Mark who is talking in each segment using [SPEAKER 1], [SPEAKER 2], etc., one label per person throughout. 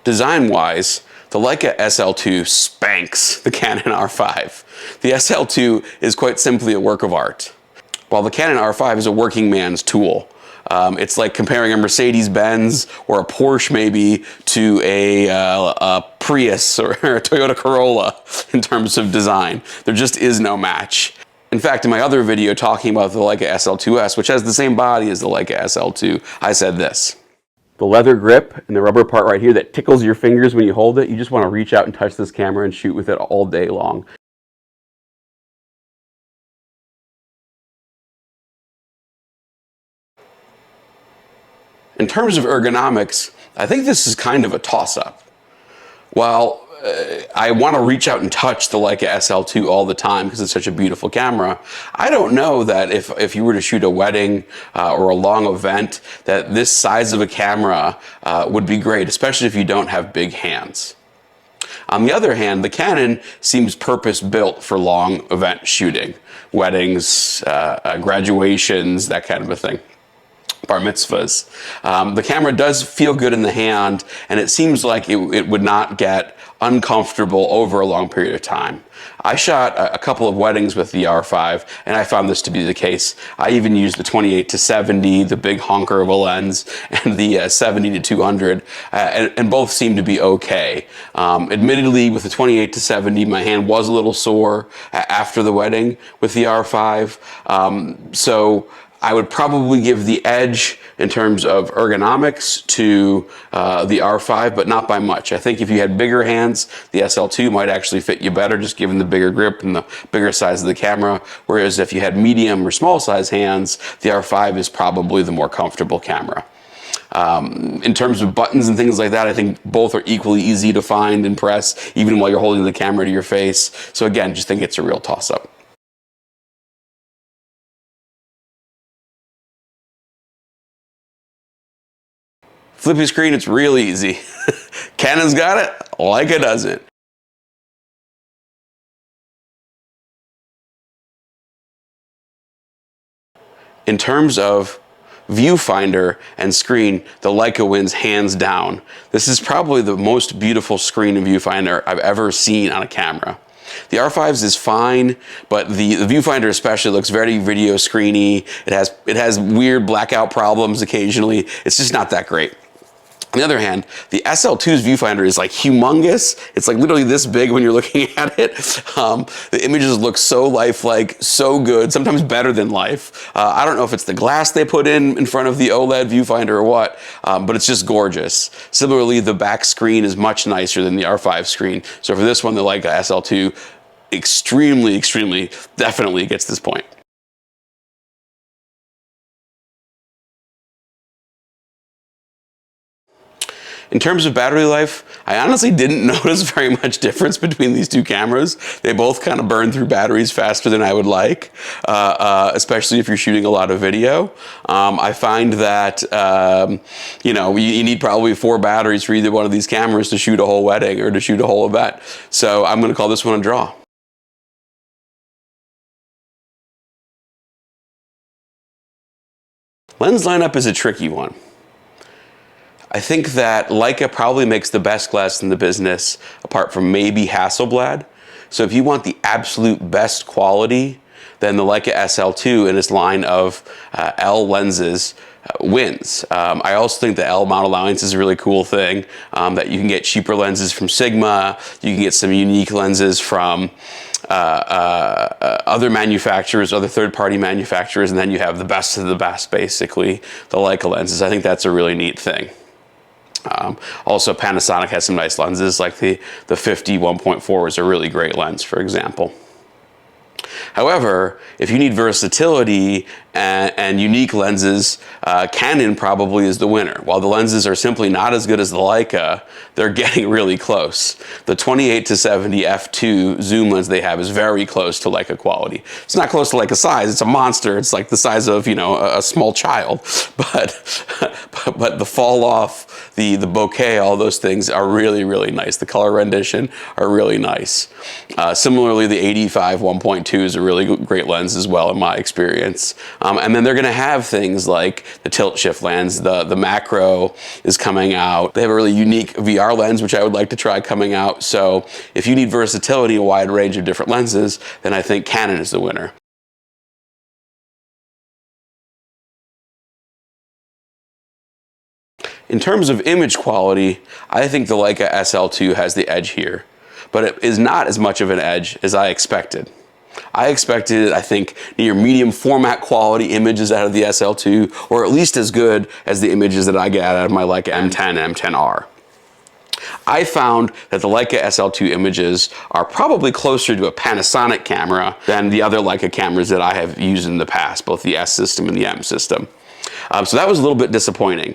[SPEAKER 1] Design-wise, the Leica SL2 spanks the Canon R5. The SL2 is quite simply a work of art, while the Canon R5 is a working man's tool. It's like comparing a Mercedes-Benz or a Porsche maybe to a Prius or a Toyota Corolla in terms of design. There just is no match. In fact, in my other video talking about the Leica SL2S, which has the same body as the Leica SL2, I said this. The leather grip and the rubber part right here that tickles your fingers when you hold it, you just want to reach out and touch this camera and shoot with it all day long. In terms of ergonomics, I think this is kind of a toss-up. While I want to reach out and touch the Leica SL2 all the time because it's such a beautiful camera, I don't know that if you were to shoot a wedding or a long event, that this size of a camera would be great, especially if you don't have big hands. On the other hand, the Canon seems purpose-built for long event shooting, weddings, graduations, that kind of a thing. Bar mitzvahs. The camera does feel good in the hand, and it seems like it would not get uncomfortable over a long period of time. I shot a couple of weddings with the R5, and I found this to be the case. I even used the 28-70, the big honker of a lens, and the 70-200, and both seemed to be okay. Admittedly, with the 28-70, my hand was a little sore after the wedding with the R5, so I would probably give the edge in terms of ergonomics to the R5, but not by much. I think if you had bigger hands, the SL2 might actually fit you better, just given the bigger grip and the bigger size of the camera. Whereas if you had medium or small size hands, the R5 is probably the more comfortable camera. In terms of buttons and things like that, I think both are equally easy to find and press, even while you're holding the camera to your face. So again, just think it's a real toss-up. Flippy screen, it's real easy. Canon's got it, Leica doesn't. In terms of viewfinder and screen, the Leica wins hands down. This is probably the most beautiful screen and viewfinder I've ever seen on a camera. The R5's is fine, but the viewfinder especially looks very video screeny. It has weird blackout problems occasionally. It's just not that great. On the other hand, the SL2's viewfinder is like humongous. It's like literally this big when you're looking at it. The images look so lifelike, so good, sometimes better than life. I don't know if it's the glass they put in front of the OLED viewfinder or what, but it's just gorgeous. Similarly, the back screen is much nicer than the R5 screen. So for this one, the Leica SL2 extremely, definitely gets this point. In terms of battery life, I honestly didn't notice very much difference between these two cameras. They both kind of burn through batteries faster than I would like, especially if you're shooting a lot of video. I find that, you know, you need probably 4 batteries for either one of these cameras to shoot a whole wedding or to shoot a whole event. So I'm going to call this one a draw. Lens lineup is a tricky one. I think that Leica probably makes the best glass in the business, apart from maybe Hasselblad. So if you want the absolute best quality, then the Leica SL2 in its line of L lenses wins. I also think the L mount allowance is a really cool thing, that you can get cheaper lenses from Sigma, you can get some unique lenses from other manufacturers, other third-party manufacturers, and then you have the best of the best, basically, the Leica lenses. I think that's a really neat thing. Also, Panasonic has some nice lenses, like the 50 1.4 is a really great lens, for example. However, if you need versatility and unique lenses, Canon probably is the winner. While the lenses are simply not as good as the Leica, they're getting really close. The 28-70 f2 zoom lens they have is very close to Leica quality. It's not close to Leica size, it's a monster. It's like the size of, you know, a small child. But the fall off, the bokeh, all those things are really, nice. The color rendition are really nice. Similarly, the 85 1.2 is a really great lens as well in my experience. And then they're going to have things like the tilt shift lens, the macro is coming out. They have a really unique VR lens, which I would like to try coming out. So if you need versatility, a wide range of different lenses, then I think Canon is the winner. In terms of image quality, I think the Leica SL2 has the edge here, but it is not as much of an edge as I expected. I expected, I think, near medium format quality images out of the SL2, or at least as good as the images that I get out of my Leica M10 and M10R. I found that the Leica SL2 images are probably closer to a Panasonic camera than the other Leica cameras that I have used in the past, both the S system and the M system. So that was a little bit disappointing.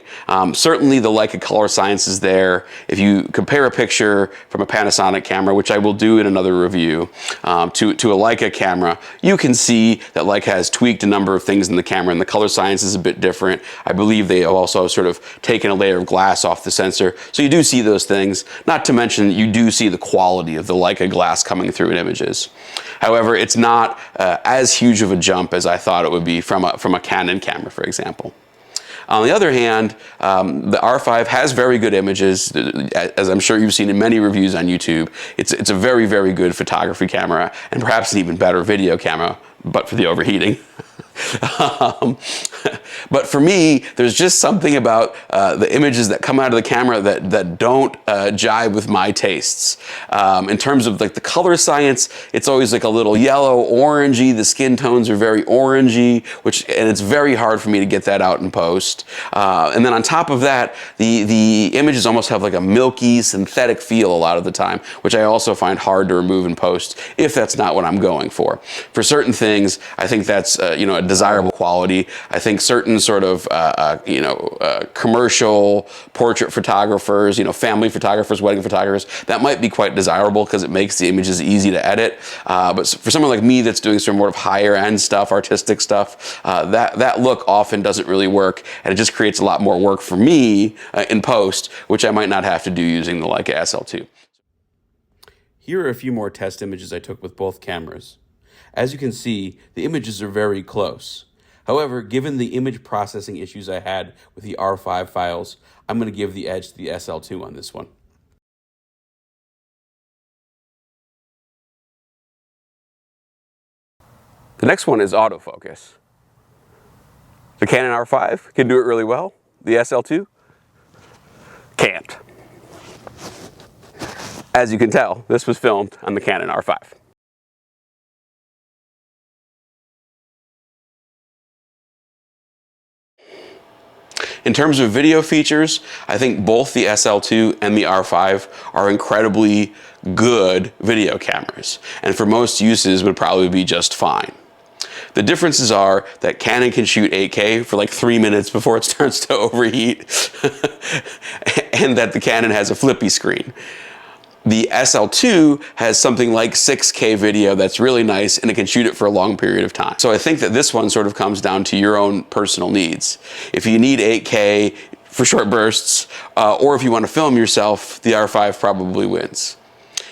[SPEAKER 1] Certainly the Leica color science is there. If you compare a picture from a Panasonic camera, which I will do in another review, to a Leica camera, you can see that Leica has tweaked a number of things in the camera, and the color science is a bit different. I believe they have also sort of taken a layer of glass off the sensor. So you do see those things, not to mention you do see the quality of the Leica glass coming through in images. However, it's not as huge of a jump as I thought it would be from a Canon camera, for example. On the other hand, the R5 has very good images, as I'm sure you've seen in many reviews on YouTube. It's a very, very good photography camera, and perhaps an even better video camera, but for the overheating. But for me, there's just something about the images that come out of the camera that don't jive with my tastes. In terms of like the color science, it's always like a little yellow, orangey. The skin tones are very orangey, and it's very hard for me to get that out in post. And then on top of that, the images almost have like a milky, synthetic feel a lot of the time, which I also find hard to remove in post if that's not what I'm going for. For certain things, I think that's a desirable quality. I think certain sort of commercial portrait photographers, family photographers, wedding photographers, that might be quite desirable because it makes the images easy to edit. But for someone like me that's doing some more of higher end stuff, artistic stuff, that look often doesn't really work, and it just creates a lot more work for me in post, which I might not have to do using the Leica SL2. Here are a few more test images I took with both cameras. As you can see, the images are very close. However, given the image processing issues I had with the R5 files, I'm going to give the edge to the SL2 on this one. The next one is autofocus. The Canon R5 can do it really well. The SL2 can't. As you can tell, this was filmed on the Canon R5. In terms of video features, I think both the SL2 and the R5 are incredibly good video cameras, and for most uses would probably be just fine. The differences are that Canon can shoot 8K for like 3 minutes before it starts to overheat, and that the Canon has a flippy screen. The SL2 has something like 6K video that's really nice, and it can shoot it for a long period of time. So I think that this one sort of comes down to your own personal needs. If you need 8K for short bursts, or if you want to film yourself, the R5 probably wins.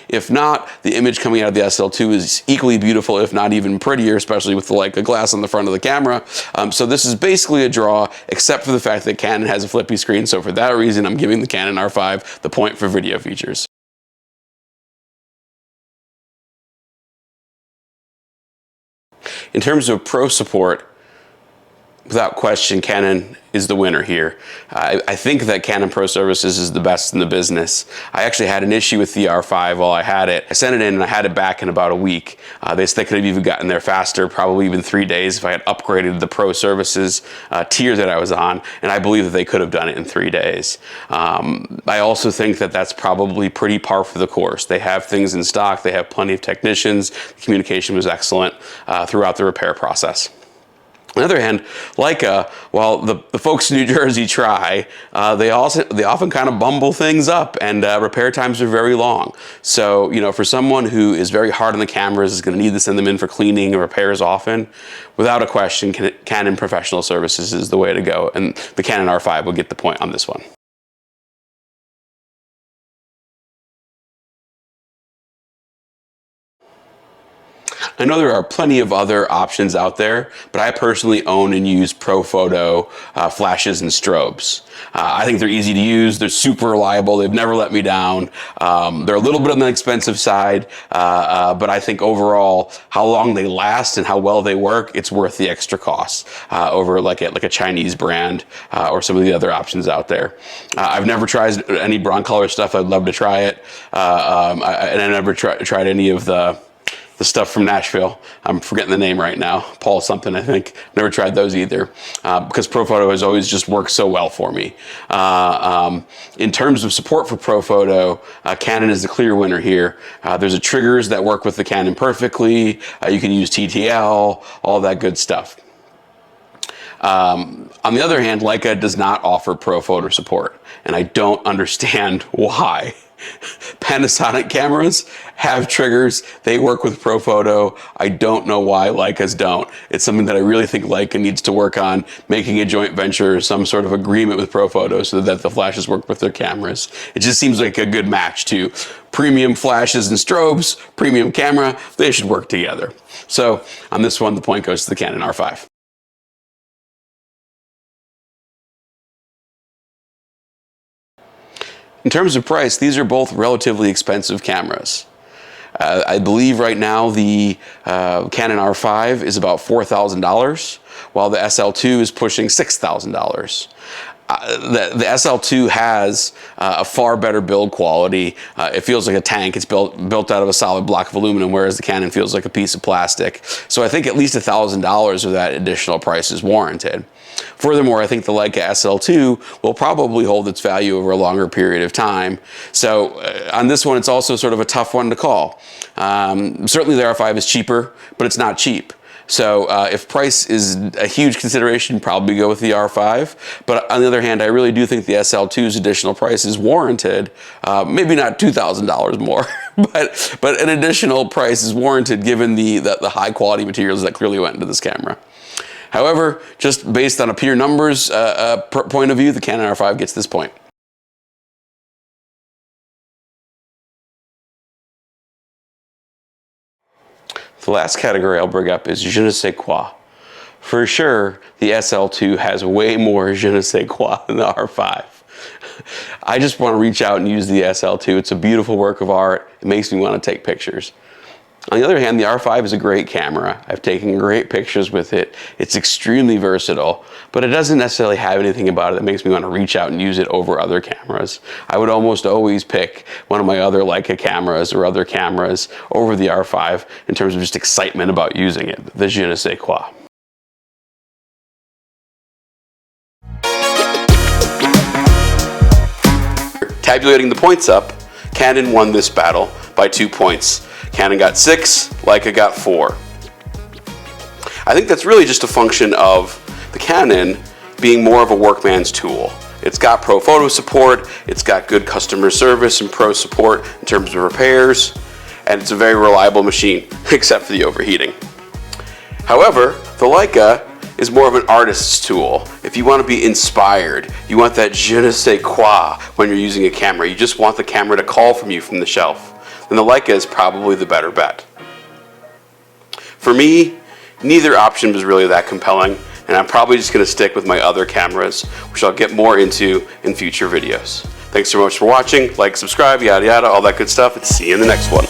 [SPEAKER 1] If not, the image coming out of the SL2 is equally beautiful, if not even prettier, especially with the Leica glass on the front of the camera. So this is basically a draw, except for the fact that Canon has a flippy screen. So for that reason, I'm giving the Canon R5 the point for video features. In terms of pro support, without question, Canon is the winner here. I think that Canon Pro Services is the best in the business. I actually had an issue with the R5 while I had it. I sent it in and I had it back in about a week. They could have even gotten there faster, probably even 3 days if I had upgraded the Pro Services tier that I was on, and I believe that they could have done it in 3 days. I also think that that's probably pretty par for the course. They have things in stock, they have plenty of technicians, the communication was excellent throughout the repair process. On the other hand, Leica, while the folks in New Jersey try, they often kind of bumble things up, and repair times are very long. So, for someone who is very hard on the cameras, is going to need to send them in for cleaning and repairs often, without a question, Canon Professional Services is the way to go, and the Canon R5 will get the point on this one. I know there are plenty of other options out there, but I personally own and use Profoto flashes and strobes. I think they're easy to use, they're super reliable, they've never let me down. They're a little bit on the expensive side, but I think overall, how long they last and how well they work, it's worth the extra cost over like a Chinese brand or some of the other options out there. I've never tried any Broncolor stuff. I'd love to try it. And I never tried any of the stuff from Nashville. I'm forgetting the name right now. Paul something, I think. Never tried those either because Profoto has always just worked so well for me. In terms of support for Profoto, Canon is the clear winner here. There's triggers that work with the Canon perfectly. You can use TTL, all that good stuff. On the other hand, Leica does not offer Profoto support, and I don't understand why. Panasonic cameras have triggers. They work with Profoto. I don't know why Leicas don't. It's something that I really think Leica needs to work on, making a joint venture, some sort of agreement with Profoto so that the flashes work with their cameras. It just seems like a good match to premium flashes and strobes, premium camera. They should work together. So on this one, the point goes to the Canon R5. In terms of price, these are both relatively expensive cameras. I believe right now the Canon R5 is about $4,000, while the SL2 is pushing $6,000. The SL2 has a far better build quality. It feels like a tank. It's built out of a solid block of aluminum, whereas the Canon feels like a piece of plastic. So I think at least $1,000 of that additional price is warranted. Furthermore, I think the Leica SL2 will probably hold its value over a longer period of time. So on this one, it's also sort of a tough one to call. Certainly the R5 is cheaper, but it's not cheap. So if price is a huge consideration, probably go with the R5. But on the other hand, I really do think the SL2's additional price is warranted. Maybe not $2,000 more, but an additional price is warranted given the high quality materials that clearly went into this camera. However, just based on a pure numbers point of view, the Canon R5 gets this point. The last category I'll bring up is je ne sais quoi. For sure, the SL2 has way more je ne sais quoi than the R5. I just want to reach out and use the SL2. It's a beautiful work of art. It makes me want to take pictures. On the other hand, the R5 is a great camera. I've taken great pictures with it. It's extremely versatile, but it doesn't necessarily have anything about it that makes me want to reach out and use it over other cameras. I would almost always pick one of my other Leica cameras or other cameras over the R5 in terms of just excitement about using it, the je ne sais quoi. Tabulating the points up, Canon won this battle by 2 points. Canon got 6, Leica got 4. I think that's really just a function of the Canon being more of a workman's tool. It's got Profoto support, it's got good customer service and pro support in terms of repairs, and it's a very reliable machine, except for the overheating. However, the Leica is more of an artist's tool. If you want to be inspired, you want that je ne sais quoi when you're using a camera, you just want the camera to call from you from the shelf, then the Leica is probably the better bet. For me, neither option was really that compelling, and I'm probably just going to stick with my other cameras, which I'll get more into in future videos. Thanks so much for watching. Like, subscribe, yada yada, all that good stuff, and see you in the next one.